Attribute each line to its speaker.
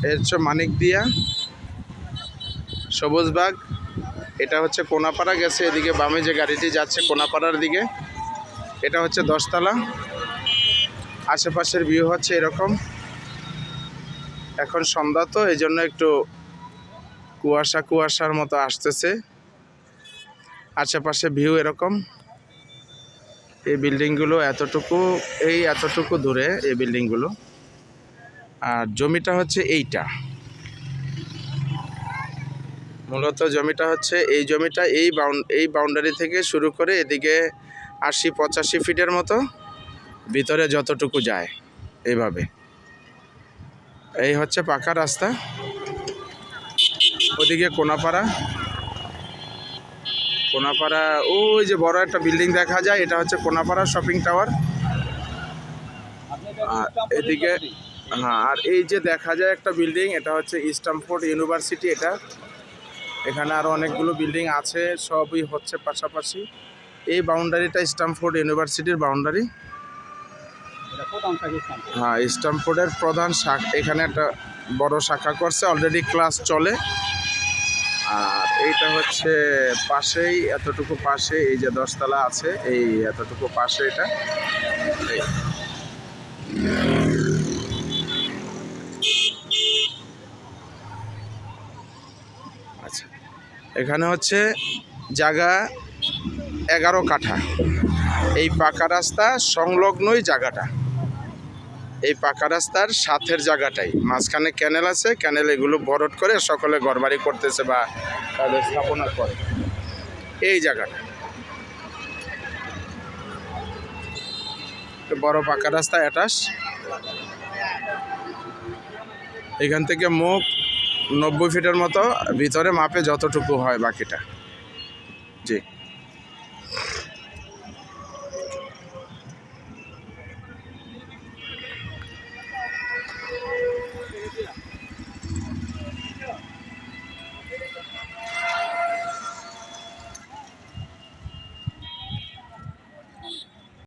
Speaker 1: এর হচ্ছে মানিকদিয়া, সবুজবাগ। এটা হচ্ছে কোনাপাড়া গেছে এদিকে, বামে যে গাড়িটি যাচ্ছে কোনাপাড়ার দিকে, এটা হচ্ছে 10 তলা। আশেপাশের ভিউ হচ্ছে এরকম। এখন সন্ধ্যা তো এই জন্য একটু কুয়াশার মতো আসতেছে। আশেপাশে ভিউ এরকম। এই বিল্ডিংগুলো এতটুকু দূরে এই বিল্ডিংগুলো। আর জমিটা হচ্ছে এইটা, মূলত জমিটা হচ্ছে এই জমিটা এই বাউন্ডারি থেকে শুরু করে এদিকে 80-85 ফিটের মতো ভিতরে যতটুকু যায় এইভাবে। এই হচ্ছে পাকা রাস্তা। ওদিকে কোনাপাড়া, ওই যে বড় একটা বিল্ডিং দেখা যায়, এটা হচ্ছে কোনাপাড়া শপিং টাওয়ার। আর এদিকে আর এই যে দেখা যায় একটা বিল্ডিং, এটা হচ্ছে স্ট্যামফোর্ড ইউনিভার্সিটি। এখানে আরো অনেকগুলো বিল্ডিং আছে, সবই হচ্ছে পাশাপাশি। এই বাউন্ডারিটা স্ট্যামফোর্ড ইউনিভার্সিটির বাউন্ডারি। হ্যাঁ, স্ট্যামফোর্ডের প্রধান শাখা, এখানে একটা বড় শাখা করছে, অলরেডি ক্লাস চলে। আর এইটা হচ্ছে পাশেই, এতটুকু পাশে এই যে 10 তলা আছে, এই এতটুকু পাশে এটা। আচ্ছা, এখানে হচ্ছে জায়গা 11 কাঠা। এই পাকা রাস্তা সংলগ্নই জায়গাটা, এই পাকা রাস্তার সাথের জায়গাটাই, মাঝখানে ক্যানেল আছে, ক্যানেল এগুলো ভরট করে সকলে ঘরবাড়ি করতেছে বা তাদের স্থাপনা করে। এই জায়গাটা বড় পাকা রাস্তা অ্যাটাচ। এখান থেকে মুখ 90 ফিটের মতো, ভিতরে মাপে যতটুকু হয় বাকিটা। জি।